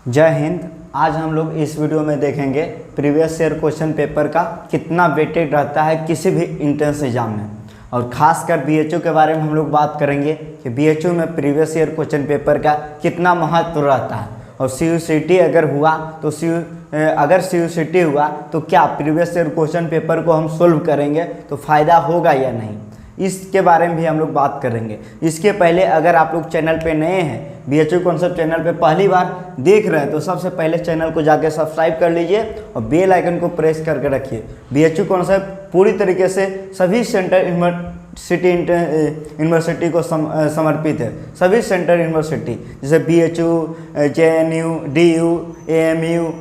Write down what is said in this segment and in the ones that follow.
जय हिंद। आज हम लोग इस वीडियो में देखेंगे प्रीवियस ईयर क्वेश्चन पेपर का कितना वेटेज रहता है किसी भी एंट्रेंस एग्जाम में, और ख़ासकर बीएचयू के बारे में हम लोग बात करेंगे कि बीएचयू में प्रीवियस ईयर क्वेश्चन पेपर का कितना महत्व रहता है, और सीयूसीटी अगर हुआ तो अगर सीयूसीटी हुआ तो क्या प्रीवियस ईयर क्वेश्चन पेपर को हम सोल्व करेंगे तो फ़ायदा होगा या नहीं, इसके बारे में भी हम लोग बात करेंगे। इसके पहले अगर आप लोग चैनल पे नए हैं, बीएचयू कॉन्सेप्ट चैनल पे पहली बार देख रहे हैं, तो सबसे पहले चैनल को जाके सब्सक्राइब कर लीजिए और बेल आइकन को प्रेस करके रखिए। बीएचयू कॉन्सेप्ट पूरी तरीके से सभी सेंट्रल यूनिवर्सिटी को समर्पित है। सभी सेंट्रल यूनिवर्सिटी जैसे BHU, JNU, DU, AMU,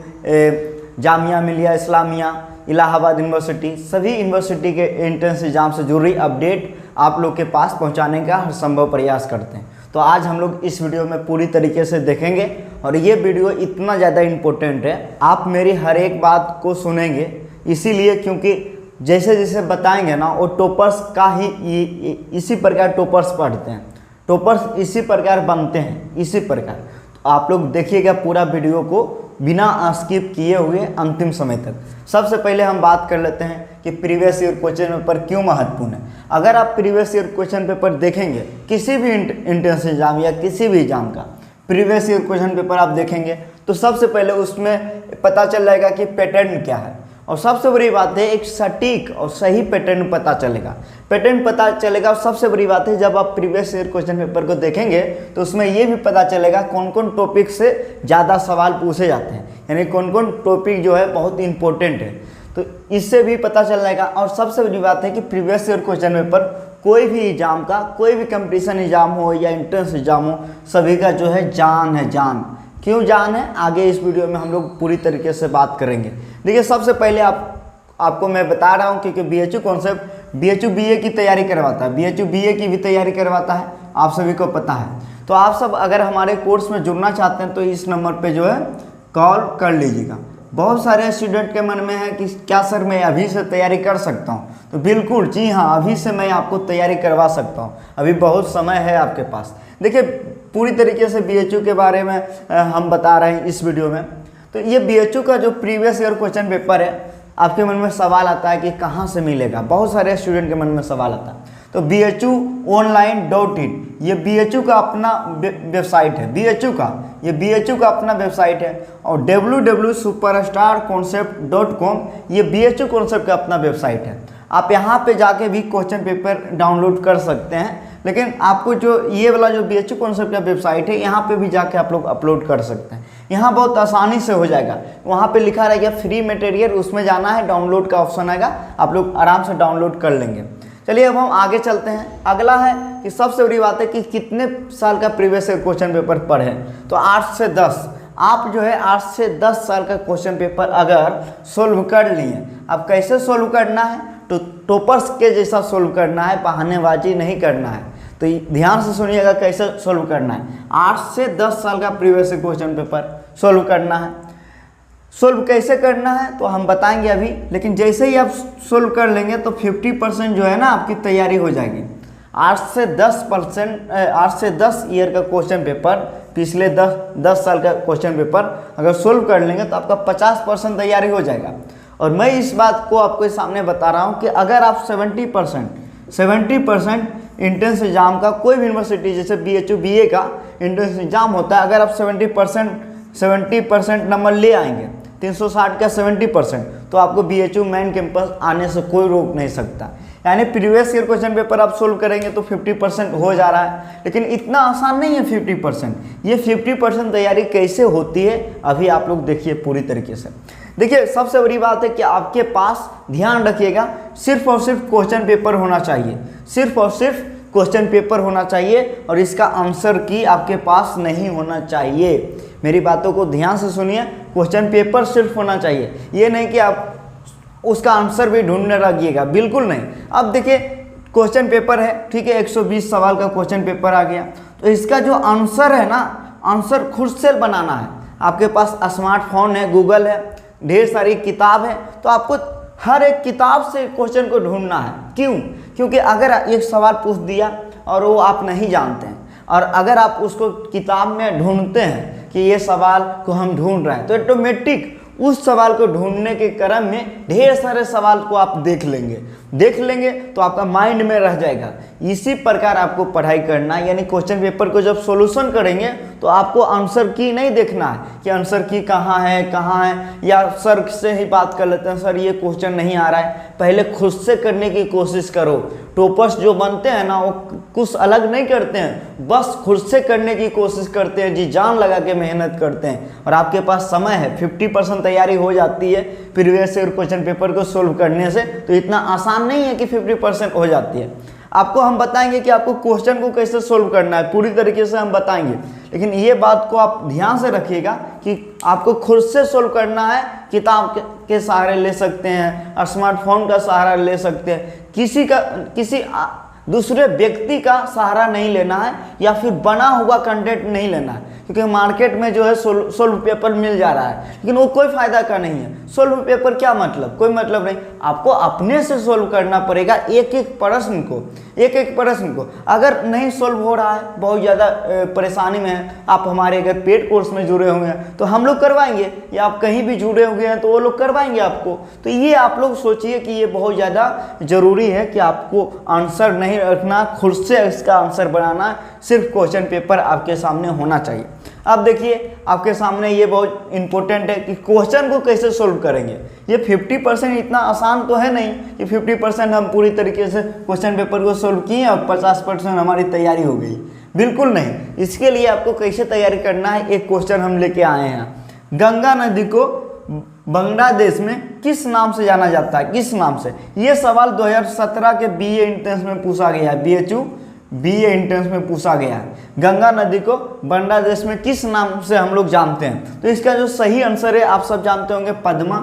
Jamia Millia Islamia, Allahabad university, सभी यूनिवर्सिटी के एंट्रेंस एग्जाम से जुड़ी अपडेट आप लोग के पास पहुंचाने का हर संभव प्रयास करते हैं। तो आज हम लोग इस वीडियो में पूरी तरीके से देखेंगे, और ये वीडियो इतना ज़्यादा इम्पोर्टेंट है, आप मेरी हर एक बात को सुनेंगे, इसीलिए क्योंकि जैसे जैसे बताएंगे ना, वो टॉपर्स का ही इसी प्रकार टॉपर्स पढ़ते हैं, टॉपर्स इसी प्रकार बनते हैं, इसी प्रकार। तो आप लोग देखिएगा पूरा वीडियो को बिना स्किप किए हुए अंतिम समय तक। सबसे पहले हम बात कर लेते हैं कि प्रीवियस ईयर क्वेश्चन पेपर क्यों महत्वपूर्ण है। अगर आप प्रीवियस ईयर क्वेश्चन पेपर देखेंगे, किसी भी एंट्रेंस एग्जाम या किसी भी एग्जाम का प्रीवियस ईयर क्वेश्चन पेपर आप देखेंगे, तो सबसे पहले उसमें पता चल जाएगा कि पैटर्न क्या है, और सबसे बड़ी बात है एक सटीक और सही पैटर्न पता चलेगा। और सबसे बड़ी बात है जब आप प्रीवियस ईयर क्वेश्चन पेपर को देखेंगे तो उसमें ये भी पता चलेगा कौन कौन टॉपिक से ज़्यादा सवाल पूछे जाते हैं, यानी कौन कौन टॉपिक जो है बहुत इंपॉर्टेंट है, तो इससे भी पता चल जाएगा। और सबसे बड़ी बात है कि प्रीवियस ईयर क्वेश्चन पेपर कोई भी एग्जाम का, कोई भी कंपटीशन एग्जाम हो या एंट्रेंस एग्जाम हो, सभी का जो है जान है। जान क्यों जान है, आगे इस वीडियो में हम लोग पूरी तरीके से बात करेंगे। देखिए सबसे पहले आपको मैं बता रहा हूँ क्योंकि बीएचयू कॉन्सेप्ट बीएचयू बीए की तैयारी करवाता है, बीएचयू बीए की भी तैयारी करवाता है, आप सभी को पता है। तो आप सब अगर हमारे कोर्स में जुड़ना चाहते हैं तो इस नंबर पे जो है कॉल कर लीजिएगा। बहुत सारे स्टूडेंट के मन में है कि क्या सर मैं अभी से तैयारी कर सकता हूँ, तो बिल्कुल जी हाँ, अभी से मैं आपको तैयारी करवा सकता हूँ, अभी बहुत समय है आपके पास। देखिए पूरी तरीके से बीएचयू के बारे में हम बता रहे हैं इस वीडियो में। तो ये बीएचयू का जो प्रीवियस ईयर क्वेश्चन पेपर है, आपके मन में सवाल आता है कि कहाँ से मिलेगा, बहुत सारे स्टूडेंट के मन में सवाल आता है। तो BHUonline.in ये बीएचयू का अपना वेबसाइट है, बीएचयू का अपना वेबसाइट है, और www.superstarconcept.com ये बीएचयू कॉन्सेप्ट का अपना वेबसाइट है। आप यहाँ पे जाके भी क्वेश्चन पेपर डाउनलोड कर सकते हैं, लेकिन आपको जो ये वाला जो बीएचयू कॉन्सेप्ट का वेबसाइट है, यहाँ पे भी जाके आप लोग अपलोड कर सकते हैं। यहाँ बहुत आसानी से हो जाएगा, वहाँ पे लिखा रहेगा फ्री मटेरियल, उसमें जाना है, डाउनलोड का ऑप्शन आएगा, आप लोग आराम से डाउनलोड कर लेंगे। चलिए अब हम आगे चलते हैं। अगला है कि सबसे बड़ी बात है कि कितने साल का प्रीवियस ईयर क्वेश्चन पेपर पढ़े, तो 8 से 10। आप जो है 8 से 10 साल का क्वेश्चन पेपर अगर सोल्व कर लिए, अब कैसे सोल्व करना है, तो टॉपर्स के जैसा सोल्व करना है, बहानेबाजी नहीं करना है। तो ध्यान से सुनिएगा कैसे सोल्व करना है। 8 से 10 साल का previous year question paper solve करना है। सोल्व कैसे करना है तो हम बताएंगे अभी, लेकिन जैसे ही आप सोल्व कर लेंगे तो 50% जो है ना आपकी तैयारी हो जाएगी। 8 से 10 ईयर का क्वेश्चन पेपर, पिछले 10 साल का क्वेश्चन पेपर अगर सोल्व कर लेंगे तो आपका 50% तैयारी हो जाएगा। और मैं इस बात को आपके सामने बता रहा हूँ कि अगर आप 70% एंट्रेंस एग्जाम का, कोई भी यूनिवर्सिटी जैसे बीएचयू बीए का एंट्रेंस एग्जाम होता है, अगर आप 70% नंबर ले आएंगे, 360 का 70%, तो आपको बीएचयू मेन कैंपस आने से कोई रोक नहीं सकता। यानी प्रीवियस ईयर क्वेश्चन पेपर आप सोल्व करेंगे तो 50% हो जा रहा है, लेकिन इतना आसान नहीं है 50%। ये 50% तैयारी कैसे होती है अभी आप लोग देखिए पूरी तरीके से। देखिए सबसे बड़ी बात है कि आपके पास, ध्यान रखिएगा, सिर्फ और सिर्फ क्वेश्चन पेपर होना चाहिए, सिर्फ और सिर्फ क्वेश्चन पेपर होना चाहिए, और इसका आंसर की आपके पास नहीं होना चाहिए। मेरी बातों को ध्यान से सुनिए, क्वेश्चन पेपर सिर्फ होना चाहिए, ये नहीं कि आप उसका आंसर भी ढूंढने लगिएगा, बिल्कुल नहीं। अब देखिए क्वेश्चन पेपर है, ठीक है, 120 सवाल का क्वेश्चन पेपर आ गया, तो इसका जो आंसर है ना, आंसर खुद से बनाना है। आपके पास स्मार्टफोन है, गूगल है, ढेर सारी किताब है, तो आपको हर एक किताब से क्वेश्चन को ढूंढना है। क्यों? क्योंकि अगर एक सवाल पूछ दिया और वो आप नहीं जानते हैं, और अगर आप उसको किताब में ढूंढते हैं कि ये सवाल को हम ढूंढ रहे हैं, तो ऑटोमेटिक उस सवाल को ढूंढने के क्रम में ढेर सारे सवाल को आप देख लेंगे तो आपका माइंड में रह जाएगा। इसी प्रकार आपको पढ़ाई करना है, यानी क्वेश्चन पेपर को जब सॉल्यूशन करेंगे तो आपको आंसर की नहीं देखना है कि आंसर की कहाँ है, या सर से ही बात कर लेते हैं, सर ये क्वेश्चन नहीं आ रहा है। पहले खुद से करने की कोशिश करो। टॉपर्स जो बनते हैं ना, वो कुछ अलग नहीं करते हैं, बस खुद से करने की कोशिश करते हैं, जी जान लगा के मेहनत करते हैं। और आपके पास समय है, 50% तैयारी हो जाती है प्रीवियस ईयर क्वेश्चन पेपर को सोल्व करने से। तो इतना आसान नहीं है कि 50% हो जाती है। आपको हम बताएंगे कि आपको क्वेश्चन को कैसे सोल्व करना है, पूरी तरीके से हम बताएंगे, लेकिन ये बात को आप ध्यान से रखिएगा कि आपको खुद से सोल्व करना है। किताब के सहारे ले सकते हैं, स्मार्टफोन का सहारा ले सकते हैं, किसी दूसरे व्यक्ति का सहारा नहीं लेना है, या फिर बना हुआ कंटेंट नहीं लेना है, क्योंकि मार्केट में जो है सोल्व पेपर मिल जा रहा है, लेकिन वो कोई फायदा का नहीं है। सोल्व पेपर क्या मतलब, कोई मतलब नहीं। आपको अपने से सोल्व करना पड़ेगा एक एक प्रश्न को। अगर नहीं सोल्व हो रहा है, बहुत ज़्यादा परेशानी में है, आप हमारे अगर पेड कोर्स में जुड़े हुए हैं तो हम लोग करवाएंगे, या आप कहीं भी जुड़े हुए हैं तो वो लोग करवाएंगे आपको। तो ये आप लोग सोचिए कि ये बहुत ज़्यादा ज़रूरी है कि आपको आंसर नहीं रखना, खुद से इसका आंसर बनाना। सिर्फ क्वेश्चन पेपर आपके सामने होना चाहिए। अब देखिए आपके सामने ये बहुत इंपॉर्टेंट है कि क्वेश्चन को कैसे सोल्व करेंगे। ये 50% इतना आसान तो है नहीं कि 50% हम पूरी तरीके से क्वेश्चन पेपर को सोल्व किए और 50% हमारी तैयारी हो गई, बिल्कुल नहीं। इसके लिए आपको कैसे तैयारी करना है, एक क्वेश्चन हम लेके आए हैं। गंगा नदी को बांग्लादेश में किस नाम से जाना जाता है, किस नाम से? ये सवाल 2017 के बीए एंट्रेंस में पूछा गया है, बीए एंट्रेंस में पूछा गया है। गंगा नदी को बांग्लादेश में किस नाम से हम लोग जानते हैं? तो इसका जो सही आंसर है आप सब जानते होंगे, पद्मा।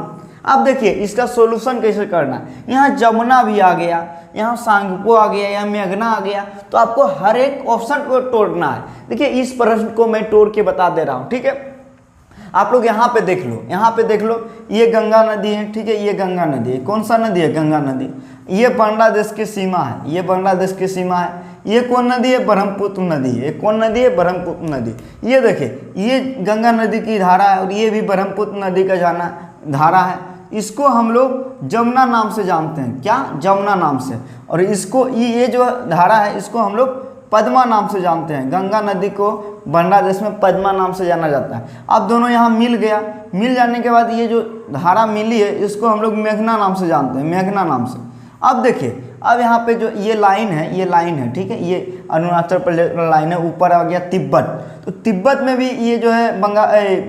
अब देखिए इसका सॉल्यूशन कैसे करना है। यहाँ जमुना भी आ गया, यहाँ सांगपो आ गया, यहाँ मेघना आ गया, तो आपको हर एक ऑप्शन को तोड़ना है। देखिए इस प्रश्न को मैं तोड़ के बता दे रहा हूँ, ठीक है। आप लोग यहाँ पे देख लो, ये गंगा नदी है, ठीक है, ये गंगा नदी है। कौन सा नदी है? गंगा नदी। ये बांग्लादेश की सीमा है, ये बांग्लादेश की सीमा है। ये कौन नदी है? ब्रह्मपुत्र नदी है। कौन नदी है? ब्रह्मपुत्र नदी। ये देखिए ये गंगा नदी की धारा है, और ये भी ब्रह्मपुत्र नदी का धारा है। इसको हम लोग जमुना नाम से जानते हैं। क्या? जमुना नाम से। और इसको ये जो धारा है इसको हम लोग पद्मा नाम से जानते हैं। गंगा नदी को बांग्लादेश में पद्मा नाम से जाना जाता है। अब दोनों यहाँ मिल गया, मिल जाने के बाद ये जो धारा मिली है इसको हम लोग मेघना नाम से जानते हैं, मेघना नाम से। अब देखिए अब यहाँ पे जो ये लाइन है, ठीक है, ये अरुणाचल प्रदेश लाइन है, ऊपर आ गया तिब्बत। तो तिब्बत में भी ये जो है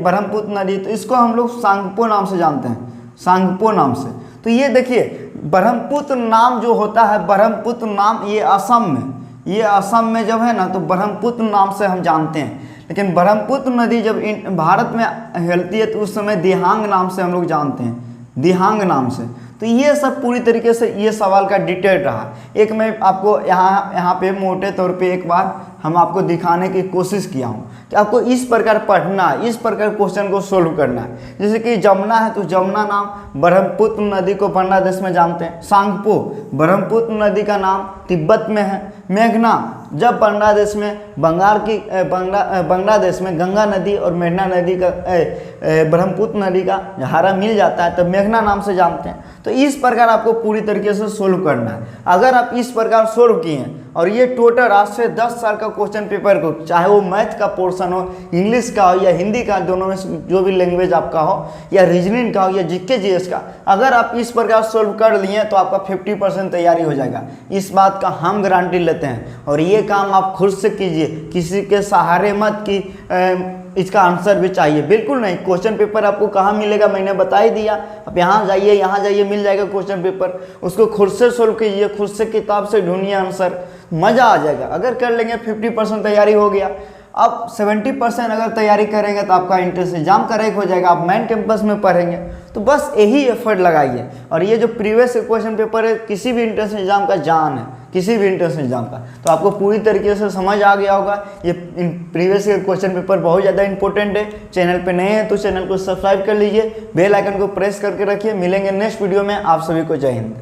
ब्रह्मपुत्र नदी, तो इसको हम लोग सांगपो नाम से जानते हैं, सांगपो नाम से। तो ये देखिए ब्रह्मपुत्र नाम जो होता है, ब्रह्मपुत्र नाम ये असम में जब है ना, तो ब्रह्मपुत्र नाम से हम जानते हैं। लेकिन ब्रह्मपुत्र नदी जब भारत में हिलती है तो उस समय दिहांग नाम से हम लोग जानते हैं, दिहांग नाम से। तो ये सब पूरी तरीके से ये सवाल का डिटेल रहा। एक मैं आपको यहाँ पे मोटे तौर पे एक बार हम आपको दिखाने की कोशिश किया हूँ कि आपको इस प्रकार पढ़ना है, इस प्रकार क्वेश्चन को सोल्व करना है। जैसे कि जमुना है तो जमुना नाम ब्रह्मपुत्र नदी को बांग्लादेश में जानते हैं। सांगपो ब्रह्मपुत्र नदी का नाम तिब्बत में है। मेघना जब बांग्लादेश में बांग्लादेश में गंगा नदी और मेघना नदी का ब्रह्मपुत्र नदी का धारा मिल जाता है तब मेघना नाम से जानते हैं। तो इस प्रकार आपको पूरी तरीके से सोल्व करना है। अगर आप इस प्रकार सोल्व किए और ये टोटल आज से 10 साल का क्वेश्चन पेपर को, चाहे वो मैथ का पोर्शन हो, इंग्लिश का हो या हिंदी का, दोनों में जो भी लैंग्वेज आपका हो, या रीजनिंग का हो या जीके जीएस का, अगर आप इस प्रकार सोल्व कर लिए तो आपका 50% तैयारी हो जाएगा। इस बात का हम गारंटी लेते हैं। और ये काम आप खुद से कीजिए, किसी के सहारे मत कि इसका आंसर भी चाहिए, बिल्कुल नहीं। क्वेश्चन पेपर आपको कहाँ मिलेगा मैंने बता ही दिया। आप यहाँ जाइए मिल जाएगा क्वेश्चन पेपर, उसको खुद से सोल्व कीजिए, खुद से किताब से ढूंढिए आंसर, मज़ा आ जाएगा। अगर कर लेंगे 50% तैयारी हो गया। अब 70% अगर तैयारी करेंगे तो आपका एंट्रेंस एग्जाम करेक्ट हो जाएगा, आप मेन कैंपस में पढ़ेंगे। तो बस यही एफर्ट लगाइए। और ये जो प्रीवियस क्वेश्चन पेपर है किसी भी एंट्रेंस एग्जाम का जान है, किसी भी एंट्रेंस एग्जाम का, तो आपको पूरी तरीके से समझ आ गया होगा। ये प्रीवियस क्वेश्चन पेपर बहुत ज़्यादा इंपॉर्टेंट है। चैनल पे नए हैं तो चैनल को सब्सक्राइब कर लीजिए, बेल आइकन को प्रेस करके रखिए। मिलेंगे नेक्स्ट वीडियो में। आप सभी को जय हिंद।